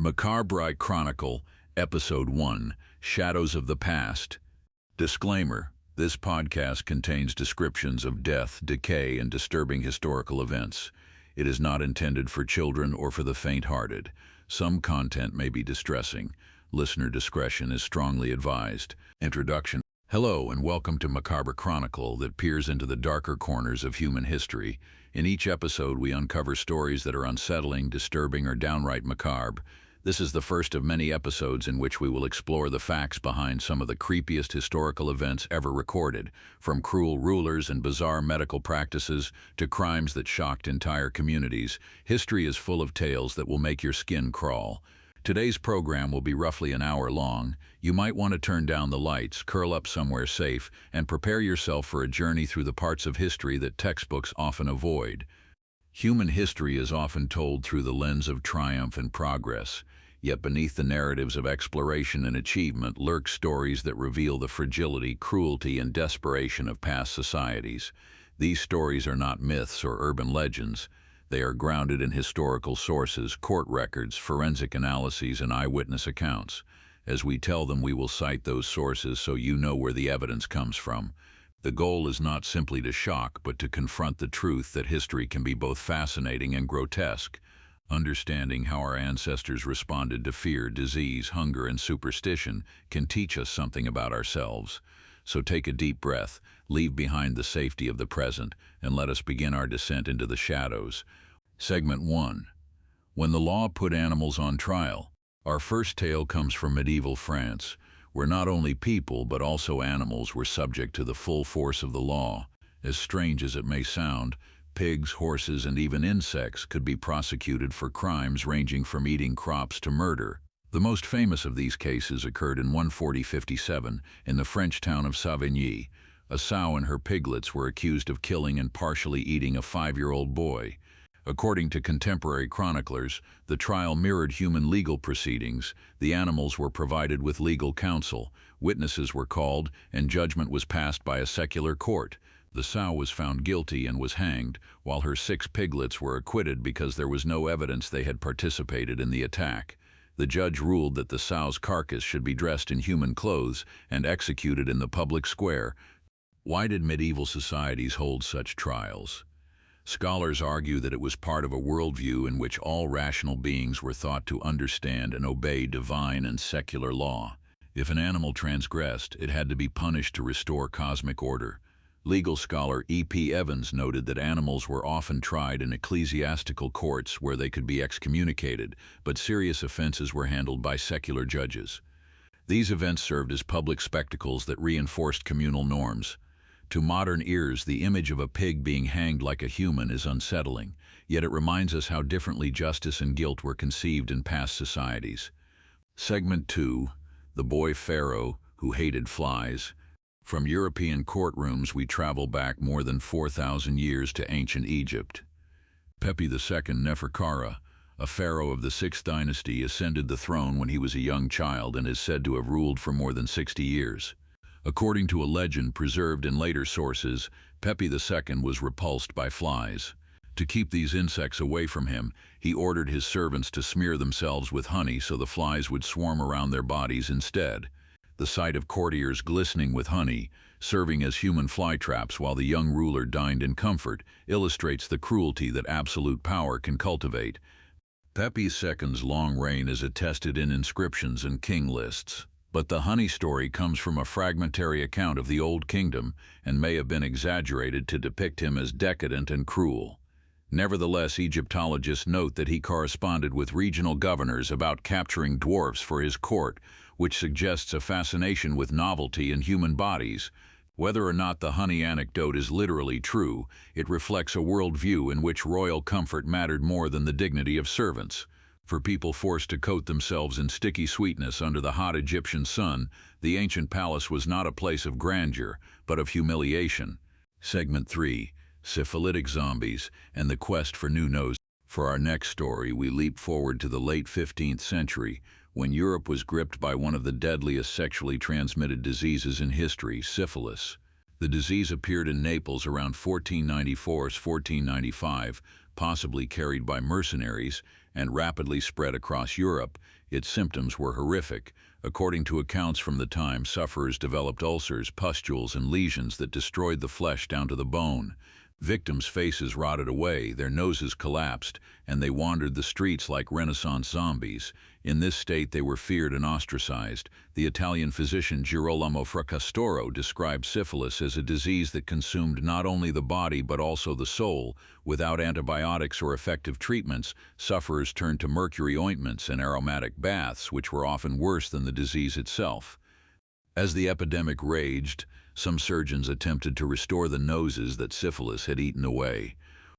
Macabber Chronicle, Episode 1, Shadows of the Past. Disclaimer: this podcast contains descriptions of death, decay, and disturbing historical events. It is not intended for children or for the faint-hearted. Some content may be distressing. Listener discretion is strongly advised. Introduction. Hello and welcome to Macabber Chronicle that peers into the darker corners of human history. In each episode we uncover stories that are unsettling, disturbing, or downright macabre. This is the first of many episodes in which we will explore the facts behind some of the creepiest historical events ever recorded, from cruel rulers and bizarre medical practices to crimes that shocked entire communities. History is full of tales that will make your skin crawl. Today's program will be roughly an hour long. You might want to turn down the lights, curl up somewhere safe, and prepare yourself for a journey through the parts of history that textbooks often avoid. Human history is often told through the lens of triumph and progress, yet beneath the narratives of exploration and achievement lurk stories that reveal the fragility, cruelty, and desperation of past societies. These stories are not myths or urban legends. They are grounded in historical sources, court records, forensic analyses, and eyewitness accounts. As we tell them, we will cite those sources so you know where the evidence comes from. The goal is not simply to shock, but to confront the truth that history can be both fascinating and grotesque. Understanding how our ancestors responded to fear, disease, hunger, and superstition can teach us something about ourselves. So take a deep breath, leave behind the safety of the present, and let us begin our descent into the shadows. Segment 1. When the law put animals on trial. Our first tale comes from medieval France, where not only people but also animals were subject to the full force of the law. As strange as it may sound, pigs, horses, and even insects could be prosecuted for crimes ranging from eating crops to murder. The most famous of these cases occurred in 140-57 in the French town of Savigny. A sow and her piglets were accused of killing and partially eating a 5-year-old boy. According to contemporary chroniclers, the trial mirrored human legal proceedings. The animals were provided with legal counsel, witnesses were called, and judgment was passed by a secular court. The sow was found guilty and was hanged, while her 6 piglets were acquitted because there was no evidence they had participated in the attack. The judge ruled that the sow's carcass should be dressed in human clothes and executed in the public square. Why did medieval societies hold such trials? Scholars argue that it was part of a worldview in which all rational beings were thought to understand and obey divine and secular law. If an animal transgressed, it had to be punished to restore cosmic order. Legal scholar E.P. Evans noted that animals were often tried in ecclesiastical courts where they could be excommunicated, but serious offenses were handled by secular judges. These events served as public spectacles that reinforced communal norms. To modern ears, the image of a pig being hanged like a human is unsettling, yet it reminds us how differently justice and guilt were conceived in past societies. Segment 2. The Boy Pharaoh Who Hated Flies. From European courtrooms we travel back more than 4,000 years to ancient Egypt. Pepi II Neferkara, a pharaoh of the 6th dynasty, ascended the throne when he was a young child and is said to have ruled for more than 60 years. According to a legend preserved in later sources, Pepi II was repulsed by flies. To keep these insects away from him, he ordered his servants to smear themselves with honey so the flies would swarm around their bodies instead. The sight of courtiers glistening with honey, serving as human fly traps while the young ruler dined in comfort, illustrates the cruelty that absolute power can cultivate. Pepi II's long reign is attested in inscriptions and king lists. But the honey story comes from a fragmentary account of the Old Kingdom and may have been exaggerated to depict him as decadent and cruel. Nevertheless, Egyptologists note that he corresponded with regional governors about capturing dwarfs for his court, which suggests a fascination with novelty in human bodies. Whether or not the honey anecdote is literally true, it reflects a worldview in which royal comfort mattered more than the dignity of servants. For people forced to coat themselves in sticky sweetness under the hot Egyptian sun, the ancient palace was not a place of grandeur, but of humiliation. Segment 3. Syphilitic Zombies and the Quest for New Noses. For our next story, we leap forward to the late 15th century, when Europe was gripped by one of the deadliest sexually transmitted diseases in history, syphilis. The disease appeared in Naples around 1494-1495, possibly carried by mercenaries, and rapidly spread across Europe. Its symptoms were horrific. According to accounts from the time, sufferers developed ulcers, pustules, and lesions that destroyed the flesh down to the bone. Victims' faces rotted away, their noses collapsed, and they wandered the streets like Renaissance zombies. In this state, they were feared and ostracized. The Italian physician Girolamo Fracastoro described syphilis as a disease that consumed not only the body but also the soul. Without antibiotics or effective treatments, sufferers turned to mercury ointments and aromatic baths, which were often worse than the disease itself. As the epidemic raged, some surgeons attempted to restore the noses that syphilis had eaten away.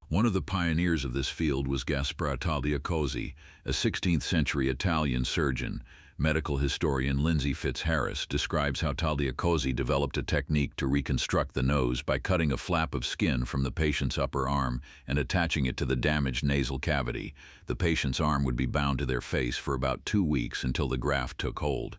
One of the pioneers of this field was Gaspare Tagliacozzi, a 16th-century Italian surgeon. Medical historian Lindsay Fitzharris describes how Tagliacozzi developed a technique to reconstruct the nose by cutting a flap of skin from the patient's upper arm and attaching it to the damaged nasal cavity. The patient's arm would be bound to their face for about 2 weeks until the graft took hold.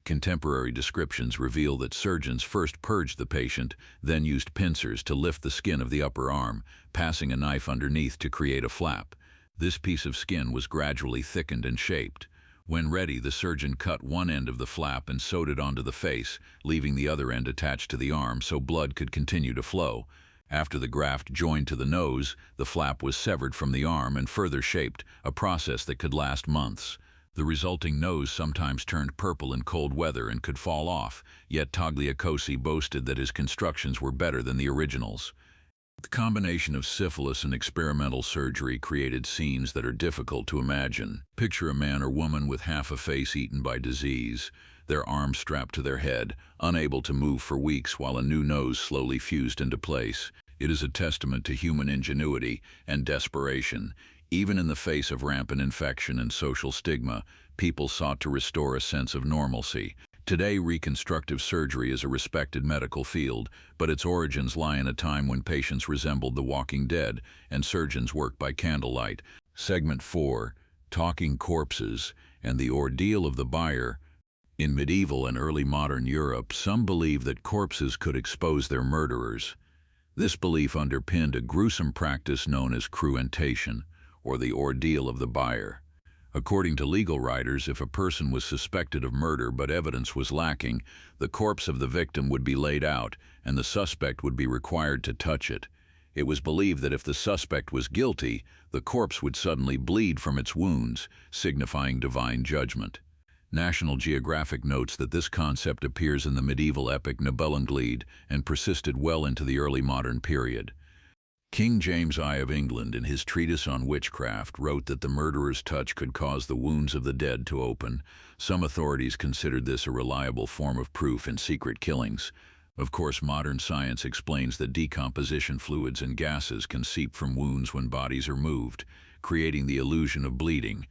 Contemporary descriptions reveal that surgeons first purged the patient, then used pincers to lift the skin of the upper arm, passing a knife underneath to create a flap. This piece of skin was gradually thickened and shaped. When ready, the surgeon cut one end of the flap and sewed it onto the face, leaving the other end attached to the arm so blood could continue to flow. After the graft joined to the nose, the flap was severed from the arm and further shaped, a process that could last months. The resulting nose sometimes turned purple in cold weather and could fall off, yet Tagliacozzi boasted that his constructions were better than the originals. The combination of syphilis and experimental surgery created scenes that are difficult to imagine. Picture a man or woman with half a face eaten by disease, their arms strapped to their head, unable to move for weeks while a new nose slowly fused into place. It is a testament to human ingenuity and desperation. Even in the face of rampant infection and social stigma, people sought to restore a sense of normalcy. Today, reconstructive surgery is a respected medical field, but its origins lie in a time when patients resembled the walking dead and surgeons worked by candlelight. Segment 4. Talking Corpses and the Ordeal of the Bier. In medieval and early modern Europe, some believed that corpses could expose their murderers. This belief underpinned a gruesome practice known as cruentation, or the ordeal of the Bier. According to legal writers, if a person was suspected of murder but evidence was lacking, the corpse of the victim would be laid out, and the suspect would be required to touch it. It was believed that if the suspect was guilty, the corpse would suddenly bleed from its wounds, signifying divine judgment. National Geographic notes that this concept appears in the medieval epic Nibelungenlied and persisted well into the early modern period. King James I of England, in his treatise on witchcraft, wrote that the murderer's touch could cause the wounds of the dead to open. Some authorities considered this a reliable form of proof in secret killings. Of course, modern science explains that decomposition fluids and gases can seep from wounds when bodies are moved, creating the illusion of bleeding.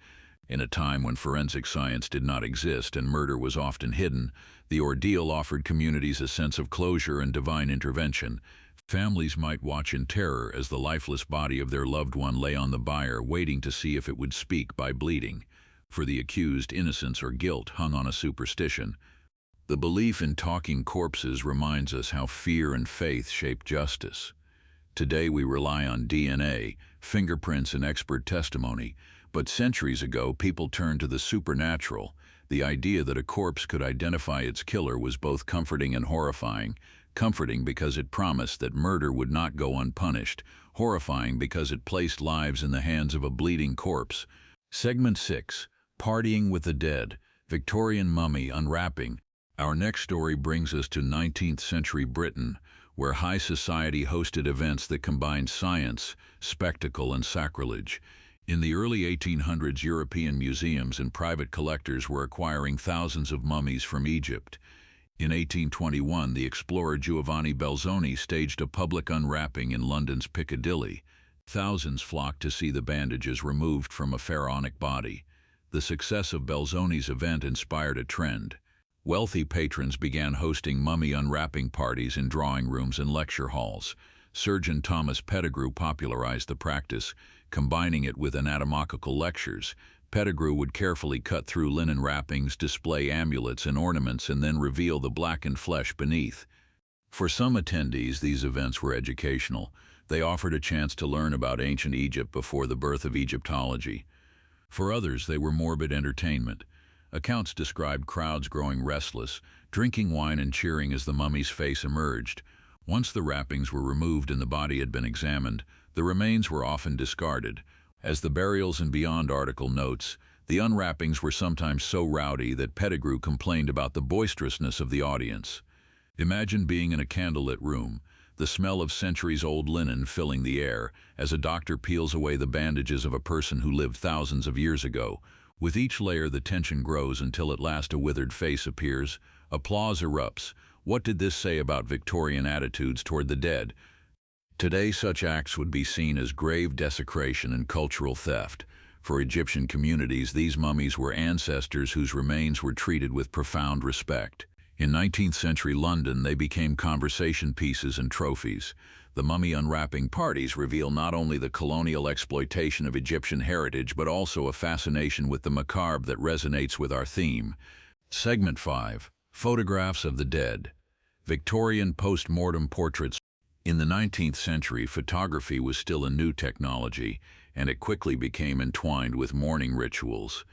In a time when forensic science did not exist and murder was often hidden, the ordeal offered communities a sense of closure and divine intervention. Families might watch in terror as the lifeless body of their loved one lay on the bier, waiting to see if it would speak by bleeding. For the accused, innocence or guilt hung on a superstition. The belief in talking corpses reminds us how fear and faith shape justice. Today we rely on DNA, fingerprints, and expert testimony, but centuries ago people turned to the supernatural. The idea that a corpse could identify its killer was both comforting and horrifying. Comforting because it promised that murder would not go unpunished, horrifying because it placed lives in the hands of a bleeding corpse. Segment 6. Partying with the Dead. Victorian Mummy Unwrapping. Our next story brings us to 19th century Britain, where high society hosted events that combined science, spectacle, and sacrilege. In the early 1800s, European museums and private collectors were acquiring thousands of mummies from Egypt. In 1821, the explorer Giovanni Belzoni staged a public unwrapping in London's Piccadilly. Thousands flocked to see the bandages removed from a pharaonic body. The success of Belzoni's event inspired a trend. Wealthy patrons began hosting mummy unwrapping parties in drawing rooms and lecture halls. Surgeon Thomas Pettigrew popularized the practice, combining it with anatomical lectures. Pettigrew would carefully cut through linen wrappings, display amulets and ornaments, and then reveal the blackened flesh beneath. For some attendees, these events were educational. They offered a chance to learn about ancient Egypt before the birth of Egyptology. For others, they were morbid entertainment. Accounts described crowds growing restless, drinking wine and cheering as the mummy's face emerged. Once the wrappings were removed and the body had been examined, the remains were often discarded. As the Burials and Beyond article notes, the unwrappings were sometimes so rowdy that Pettigrew complained about the boisterousness of the audience. Imagine being in a candlelit room, the smell of centuries-old linen filling the air, as a doctor peels away the bandages of a person who lived thousands of years ago. With each layer, the tension grows until at last a withered face appears. Applause erupts. What did this say about Victorian attitudes toward the dead? Today, such acts would be seen as grave desecration and cultural theft. For Egyptian communities, these mummies were ancestors whose remains were treated with profound respect. In 19th century London, they became conversation pieces and trophies. The mummy unwrapping parties reveal not only the colonial exploitation of Egyptian heritage, but also a fascination with the macabre that resonates with our theme. Segment 5. Photographs of the dead. Victorian post-mortem portraits. In the 19th century, photography was still a new technology, and it quickly became entwined with mourning rituals.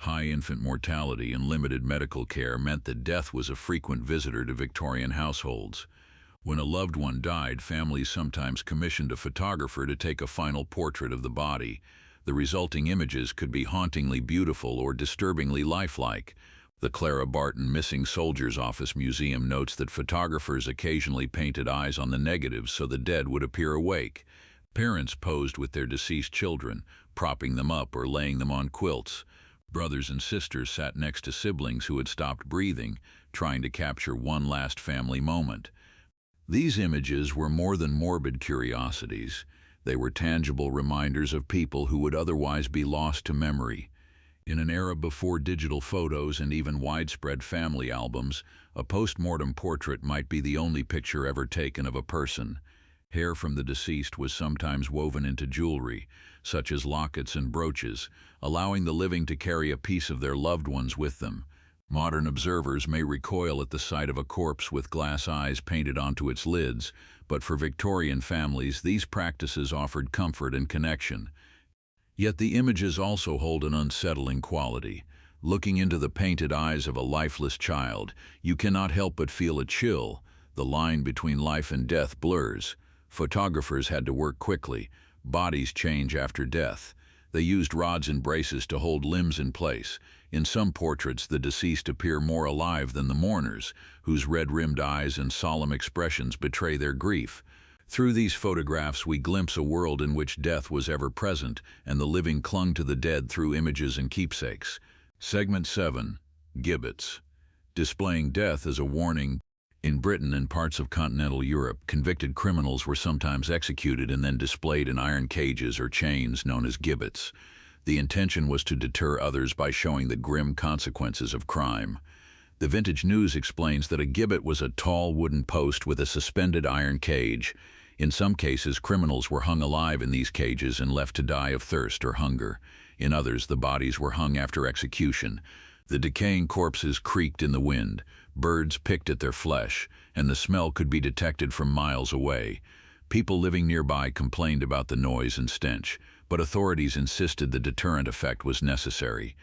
High infant mortality and limited medical care meant that death was a frequent visitor to Victorian households. When a loved one died, families sometimes commissioned a photographer to take a final portrait of the body. The resulting images could be hauntingly beautiful or disturbingly lifelike. The Clara Barton Missing Soldiers Office Museum notes that photographers occasionally painted eyes on the negatives so the dead would appear awake. Parents posed with their deceased children, propping them up or laying them on quilts. Brothers and sisters sat next to siblings who had stopped breathing, trying to capture one last family moment. These images were more than morbid curiosities. They were tangible reminders of people who would otherwise be lost to memory. In an era before digital photos and even widespread family albums, a post-mortem portrait might be the only picture ever taken of a person. Hair from the deceased was sometimes woven into jewelry, such as lockets and brooches, allowing the living to carry a piece of their loved ones with them. Modern observers may recoil at the sight of a corpse with glass eyes painted onto its lids, but for Victorian families, these practices offered comfort and connection. Yet the images also hold an unsettling quality. Looking into the painted eyes of a lifeless child, you cannot help but feel a chill. The line between life and death blurs. Photographers had to work quickly. Bodies change after death. They used rods and braces to hold limbs in place. In some portraits, the deceased appear more alive than the mourners, whose red-rimmed eyes and solemn expressions betray their grief. Through these photographs, we glimpse a world in which death was ever present, and the living clung to the dead through images and keepsakes. Segment 7. Gibbets. Displaying death as a warning. In Britain and parts of continental Europe, convicted criminals were sometimes executed and then displayed in iron cages or chains known as gibbets. The intention was to deter others by showing the grim consequences of crime. The Vintage News explains that a gibbet was a tall wooden post with a suspended iron cage. In some cases, criminals were hung alive in these cages and left to die of thirst or hunger. In others, the bodies were hung after execution. The decaying corpses creaked in the wind, birds picked at their flesh, and the smell could be detected from miles away. People living nearby complained about the noise and stench, but authorities insisted the deterrent effect was necessary.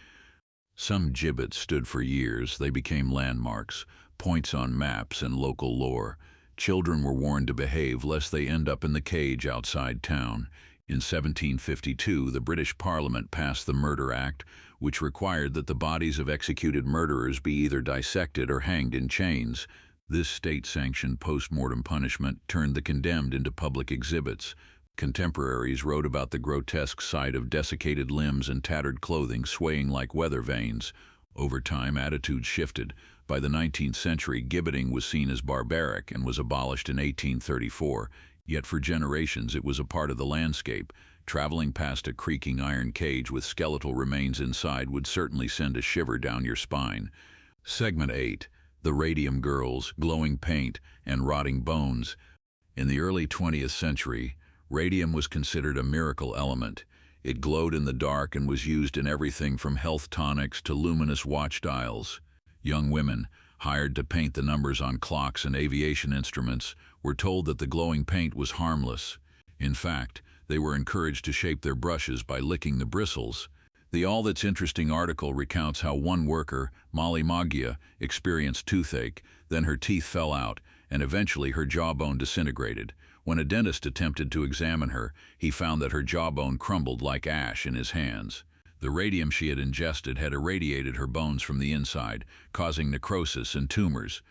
Some gibbets stood for years. They became landmarks, points on maps and local lore. Children were warned to behave lest they end up in the cage outside town. In 1752, the British Parliament passed the Murder Act, which required that the bodies of executed murderers be either dissected or hanged in chains. This state-sanctioned post-mortem punishment turned the condemned into public exhibits. Contemporaries wrote about the grotesque sight of desiccated limbs and tattered clothing swaying like weather vanes. Over time, attitudes shifted. By the 19th century, gibbeting was seen as barbaric and was abolished in 1834. Yet for generations it was a part of the landscape. Traveling past a creaking iron cage with skeletal remains inside would certainly send a shiver down your spine. Segment 8. The Radium Girls, Glowing Paint, and Rotting Bones. In the early 20th century, radium was considered a miracle element. It glowed in the dark and was used in everything from health tonics to luminous watch dials. Young women, hired to paint the numbers on clocks and aviation instruments, were told that the glowing paint was harmless. In fact, they were encouraged to shape their brushes by licking the bristles. The All That's Interesting article recounts how one worker, Molly Maggia, experienced toothache, then her teeth fell out, and eventually her jawbone disintegrated. When a dentist attempted to examine her, he found that her jawbone crumbled like ash in his hands. The radium she had ingested had irradiated her bones from the inside, causing necrosis and tumors.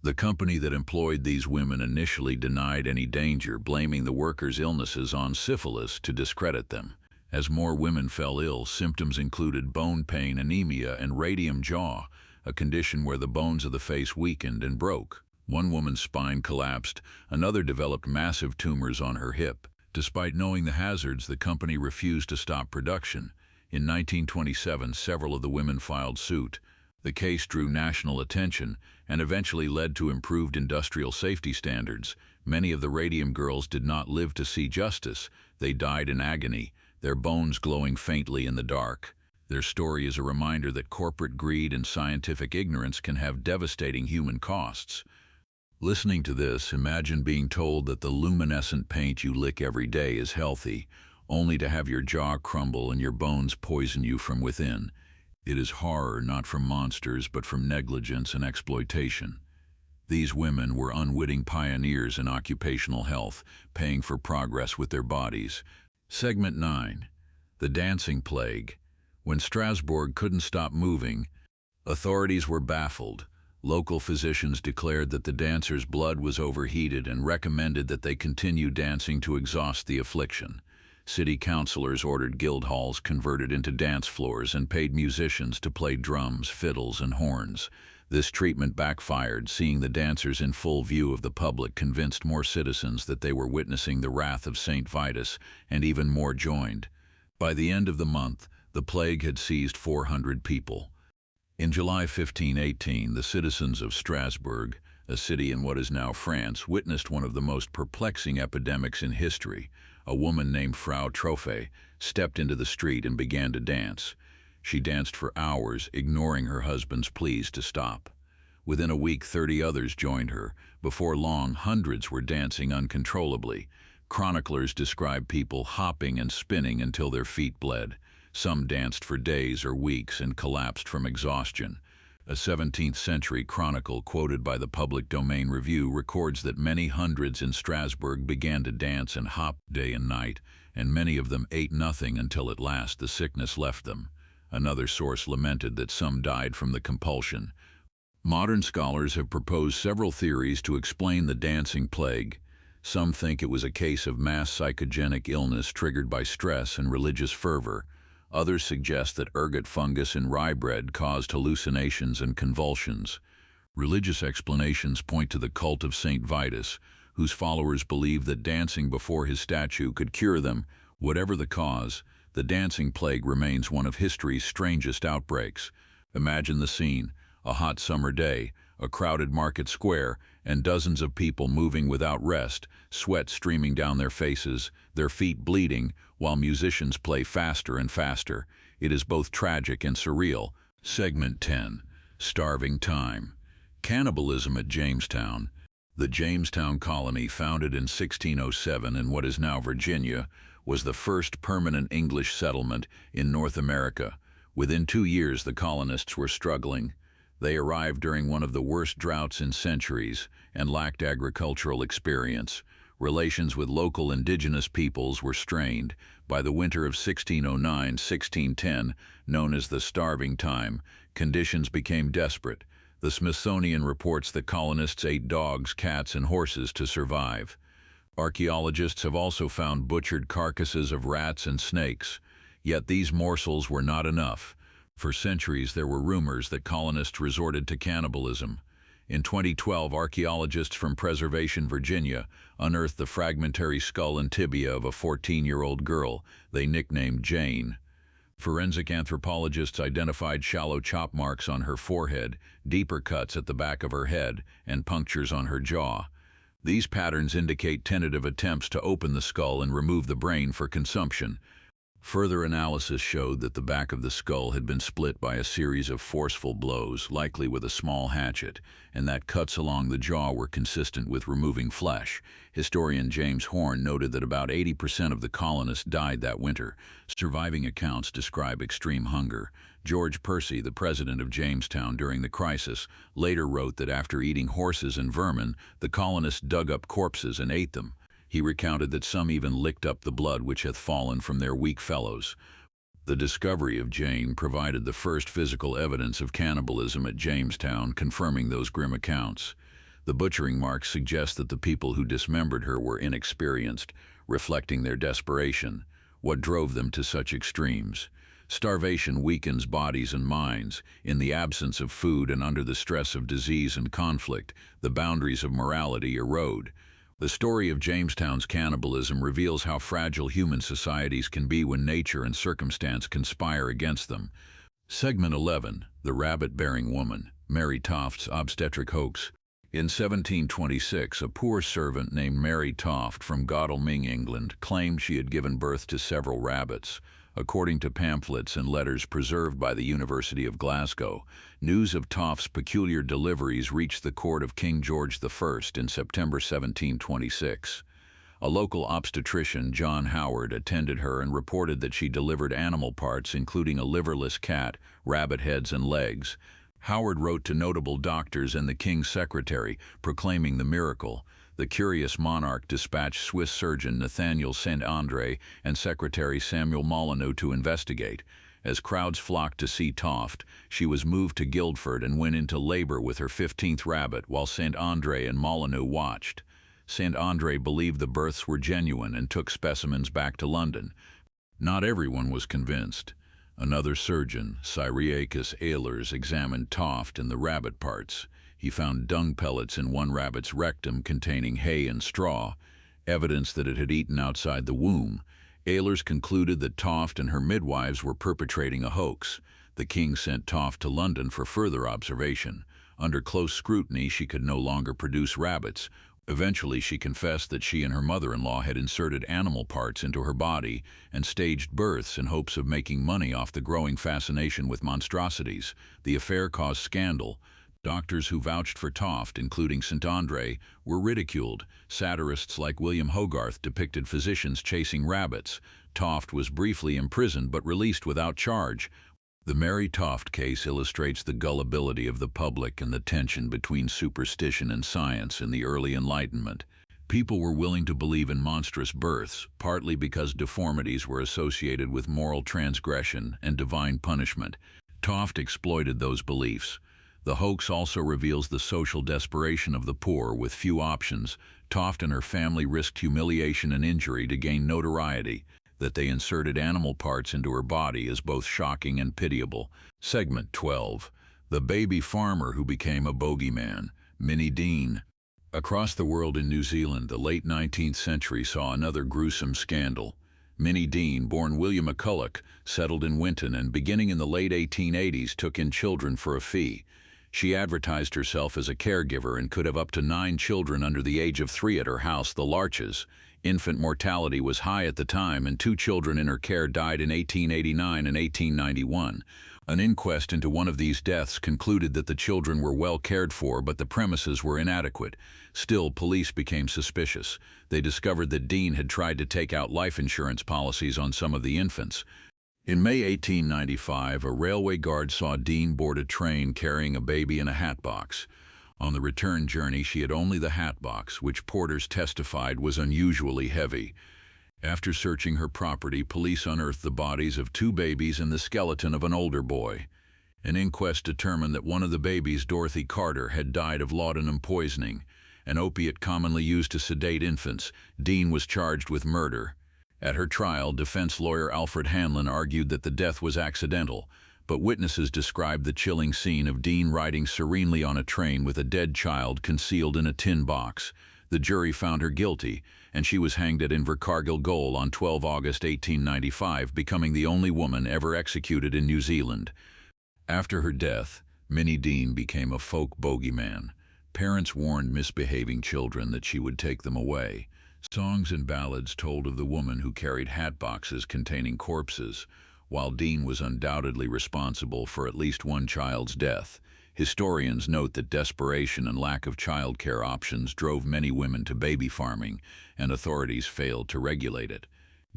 The company that employed these women initially denied any danger, blaming the workers' illnesses on syphilis to discredit them. As more women fell ill, symptoms included bone pain, anemia, and radium jaw, a condition where the bones of the face weakened and broke. One woman's spine collapsed, another developed massive tumors on her hip. Despite knowing the hazards, the company refused to stop production. In 1927, several of the women filed suit. The case drew national attention and eventually led to improved industrial safety standards. Many of the radium girls did not live to see justice. They died in agony, their bones glowing faintly in the dark. Their story is a reminder that corporate greed and scientific ignorance can have devastating human costs. Listening to this, imagine being told that the luminescent paint you lick every day is healthy, only to have your jaw crumble and your bones poison you from within. It is horror not from monsters but from negligence and exploitation. These women were unwitting pioneers in occupational health, paying for progress with their bodies. Segment 9. The Dancing Plague. When Strasbourg couldn't stop moving, authorities were baffled. Local physicians declared that the dancers' blood was overheated and recommended that they continue dancing to exhaust the affliction. City councilors ordered guild halls converted into dance floors and paid musicians to play drums, fiddles, and horns. This treatment backfired. Seeing the dancers in full view of the public convinced more citizens that they were witnessing the wrath of St. Vitus, and even more joined. By the end of the month, the plague had seized 400 people. In July 1518, the citizens of Strasbourg, a city in what is now France, witnessed one of the most perplexing epidemics in history. A woman named Frau Trophe stepped into the street and began to dance. She danced for hours, ignoring her husband's pleas to stop. Within a week, 30 others joined her. Before long, hundreds were dancing uncontrollably. Chroniclers describe people hopping and spinning until their feet bled. Some danced for days or weeks and collapsed from exhaustion. A 17th-century chronicle quoted by the Public Domain Review records that many hundreds in Strasbourg began to dance and hop day and night, and many of them ate nothing until at last the sickness left them. Another source lamented that some died from the compulsion. Modern scholars have proposed several theories to explain the dancing plague. Some think it was a case of mass psychogenic illness triggered by stress and religious fervor. Others suggest that ergot fungus in rye bread caused hallucinations and convulsions. Religious explanations point to the cult of St. Vitus, whose followers believed that dancing before his statue could cure them. Whatever the cause, the dancing plague remains one of history's strangest outbreaks. Imagine the scene: a hot summer day, a crowded market square, and dozens of people moving without rest, sweat streaming down their faces, their feet bleeding, while musicians play faster and faster. It is both tragic and surreal. Segment 10. Starving Time. Cannibalism at Jamestown. The Jamestown colony, founded in 1607 in what is now Virginia, was the first permanent English settlement in North America. Within 2 years, the colonists were struggling. They arrived during one of the worst droughts in centuries and lacked agricultural experience. Relations with local indigenous peoples were strained. By the winter of 1609-1610, known as the Starving Time, conditions became desperate. The Smithsonian reports that colonists ate dogs, cats, and horses to survive. Archaeologists have also found butchered carcasses of rats and snakes. Yet these morsels were not enough. For centuries, there were rumors that colonists resorted to cannibalism. In 2012, archaeologists from Preservation, Virginia, unearthed the fragmentary skull and tibia of a 14-year-old girl they nicknamed Jane. Forensic anthropologists identified shallow chop marks on her forehead, deeper cuts at the back of her head, and punctures on her jaw. These patterns indicate tentative attempts to open the skull and remove the brain for consumption. Further analysis showed that the back of the skull had been split by a series of forceful blows, likely with a small hatchet, and that cuts along the jaw were consistent with removing flesh. Historian James Horne noted that about 80% of the colonists died that winter. Surviving accounts describe extreme hunger. George Percy, the president of Jamestown during the crisis, later wrote that after eating horses and vermin, the colonists dug up corpses and ate them. He recounted that some even licked up the blood which hath fallen from their weak fellows. The discovery of Jane provided the first physical evidence of cannibalism at Jamestown, confirming those grim accounts. The butchering marks suggest that the people who dismembered her were inexperienced, reflecting their desperation. What drove them to such extremes? Starvation weakens bodies and minds. In the absence of food and under the stress of disease and conflict, the boundaries of morality erode. The story of Jamestown's cannibalism reveals how fragile human societies can be when nature and circumstance conspire against them. Segment 11. The Rabbit-Bearing Woman, Mary Toft's Obstetric Hoax. In 1726, a poor servant named Mary Toft from Godalming, England, claimed she had given birth to several rabbits. According to pamphlets and letters preserved by the University of Glasgow, news of Toft's peculiar deliveries reached the court of King George I in September 1726. A local obstetrician, John Howard, attended her and reported that she delivered animal parts including a liverless cat, rabbit heads and legs. Howard wrote to notable doctors and the king's secretary, proclaiming the miracle. The curious monarch dispatched Swiss surgeon Nathaniel Saint-André and secretary Samuel Molyneux to investigate. As crowds flocked to see Toft, she was moved to Guildford and went into labor with her 15th rabbit while Saint-André and Molyneux watched. Saint-André believed the births were genuine and took specimens back to London. Not everyone was convinced. Another surgeon, Cyriacus Ehlers, examined Toft and the rabbit parts. He found dung pellets in one rabbit's rectum containing hay and straw, evidence that it had eaten outside the womb. Ehlers concluded that Toft and her midwives were perpetrating a hoax. The king sent Toft to London for further observation. Under close scrutiny, she could no longer produce rabbits. Eventually, she confessed that she and her mother-in-law had inserted animal parts into her body and staged births in hopes of making money off the growing fascination with monstrosities. The affair caused scandal. Doctors who vouched for Toft, including Saint-André, were ridiculed. Satirists like William Hogarth depicted physicians chasing rabbits. Toft was briefly imprisoned but released without charge. The Mary Toft case illustrates the gullibility of the public and the tension between superstition and science in the early Enlightenment. People were willing to believe in monstrous births, partly because deformities were associated with moral transgression and divine punishment. Toft exploited those beliefs. The hoax also reveals the social desperation of the poor with few options. Toft and her family risked humiliation and injury to gain notoriety. That they inserted animal parts into her body is both shocking and pitiable. Segment 12. The Baby Farmer Who Became a Bogeyman, Minnie Dean. Across the world in New Zealand, the late 19th century saw another gruesome scandal. Minnie Dean, born William McCulloch, settled in Winton and beginning in the late 1880s took in children for a fee. She advertised herself as a caregiver and could have up to 9 children under the age of 3 at her house, the Larches. Infant mortality was high at the time, and 2 children in her care died in 1889 and 1891. An inquest into one of these deaths concluded that the children were well cared for, but the premises were inadequate. Still, police became suspicious. They discovered that Dean had tried to take out life insurance policies on some of the infants. In May 1895, a railway guard saw Dean board a train carrying a baby in a hatbox. On the return journey, she had only the hatbox, which porters testified was unusually heavy. After searching her property, police unearthed the bodies of 2 babies and the skeleton of an older boy. An inquest determined that one of the babies, Dorothy Carter, had died of laudanum poisoning, an opiate commonly used to sedate infants. Dean was charged with murder. At her trial, defense lawyer Alfred Hanlon argued that the death was accidental, but witnesses described the chilling scene of Dean riding serenely on a train with a dead child concealed in a tin box. The jury found her guilty, and she was hanged at Invercargill Gaol on 12 August 1895, becoming the only woman ever executed in New Zealand. After her death, Minnie Dean became a folk bogeyman. Parents warned misbehaving children that she would take them away. Songs and ballads told of the woman who carried hat boxes containing corpses, while Dean was undoubtedly responsible for at least one child's death. Historians note that desperation and lack of childcare options drove many women to baby farming, and authorities failed to regulate it.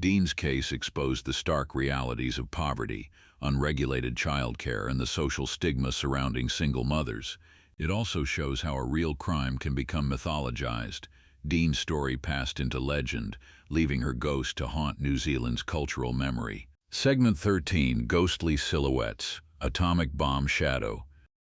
Dean's case exposed the stark realities of poverty, unregulated childcare, and the social stigma surrounding single mothers. It also shows how a real crime can become mythologized. Dean's story passed into legend, leaving her ghost to haunt New Zealand's cultural memory. Segment 13, Ghostly Silhouettes, Atomic Bomb Shadow.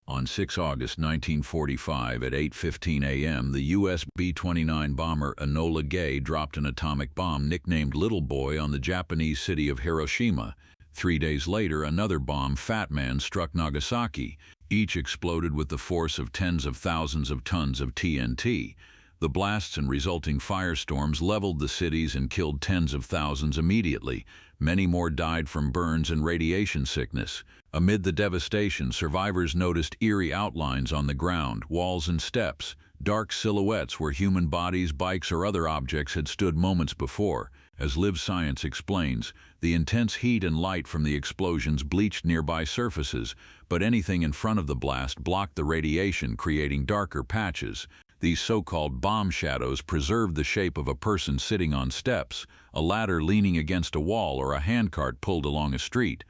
On 6 August 1945 at 8:15 a.m., the U.S. B-29 bomber Enola Gay dropped an atomic bomb nicknamed Little Boy on the Japanese city of Hiroshima. 3 days later, another bomb, Fat Man, struck Nagasaki. Each exploded with the force of tens of thousands of tons of TNT. The blasts and resulting firestorms leveled the cities and killed tens of thousands immediately. Many more died from burns and radiation sickness. Amid the devastation, survivors noticed eerie outlines on the ground, walls and steps, dark silhouettes where human bodies, bikes, or other objects had stood moments before. As Live Science explains, the intense heat and light from the explosions bleached nearby surfaces, but anything in front of the blast blocked the radiation, creating darker patches. These so-called bomb shadows preserved the shape of a person sitting on steps, a ladder leaning against a wall, or a handcart pulled along a street.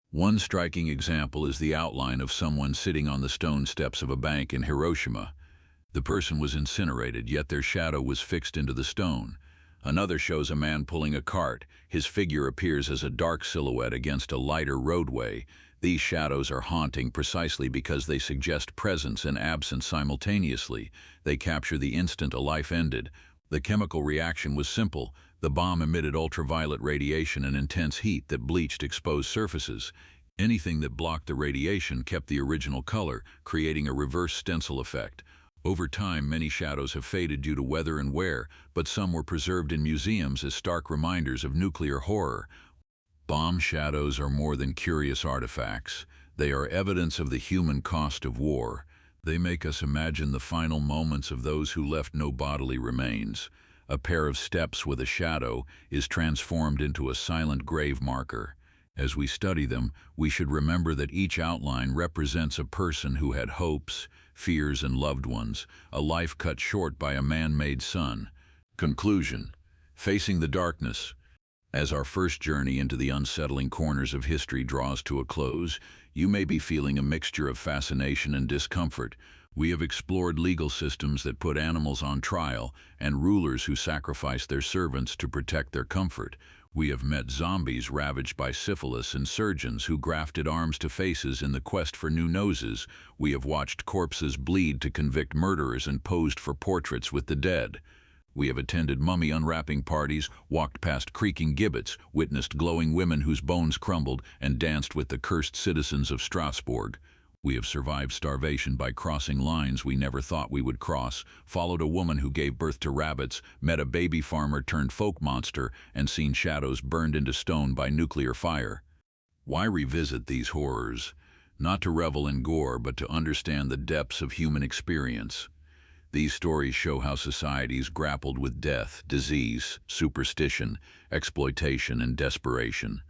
One striking example is the outline of someone sitting on the stone steps of a bank in Hiroshima. The person was incinerated, yet their shadow was fixed into the stone. Another shows a man pulling a cart. His figure appears as a dark silhouette against a lighter roadway. These shadows are haunting precisely because they suggest presence and absence simultaneously. They capture the instant a life ended. The chemical reaction was simple. The bomb emitted ultraviolet radiation and intense heat that bleached exposed surfaces. Anything that blocked the radiation kept the original color, creating a reverse stencil effect. Over time, many shadows have faded due to weather and wear, but some were preserved in museums as stark reminders of nuclear horror. Bomb shadows are more than curious artifacts. They are evidence of the human cost of war. They make us imagine the final moments of those who left no bodily remains. A pair of steps with a shadow is transformed into a silent grave marker. As we study them, we should remember that each outline represents a person who had hopes, fears, and loved ones, a life cut short by a man-made sun. Conclusion. Facing the darkness. As our first journey into the unsettling corners of history draws to a close, you may be feeling a mixture of fascination and discomfort. We have explored legal systems that put animals on trial and rulers who sacrifice their servants to protect their comfort. We have met zombies ravaged by syphilis and surgeons who grafted arms to faces in the quest for new noses. We have watched corpses bleed to convict murderers and posed for portraits with the dead. We have attended mummy unwrapping parties, walked past creaking gibbets, witnessed glowing women whose bones crumbled, and danced with the cursed citizens of Strasbourg. We have survived starvation by crossing lines we never thought we would cross, followed a woman who gave birth to rabbits, met a baby farmer turned folk monster, and seen shadows burned into stone by nuclear fire. Why revisit these horrors? Not to revel in gore, but to understand the depths of human experience. These stories show how societies grappled with death, disease, superstition, exploitation, and desperation.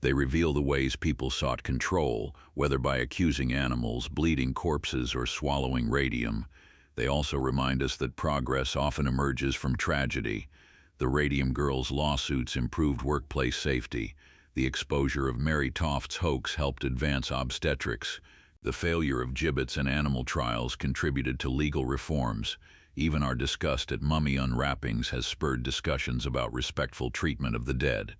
They reveal the ways people sought control, whether by accusing animals, bleeding corpses, or swallowing radium. They also remind us that progress often emerges from tragedy. The Radium girls' lawsuits improved workplace safety. The exposure of Mary Toft's hoax helped advance obstetrics. The failure of gibbets and animal trials contributed to legal reforms. Even our disgust at mummy unwrappings has spurred discussions about respectful treatment of the dead.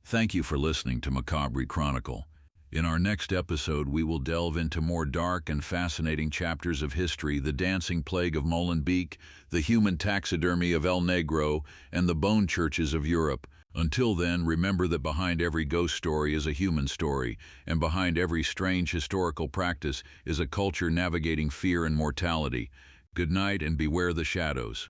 Thank you for listening to Macabber Chronicle. In our next episode, we will delve into more dark and fascinating chapters of history: the dancing plague of Molenbeek, the human taxidermy of El Negro, and the bone churches of Europe. Until then, remember that behind every ghost story is a human story, and behind every strange historical practice is a culture navigating fear and mortality. Good night, and beware the shadows.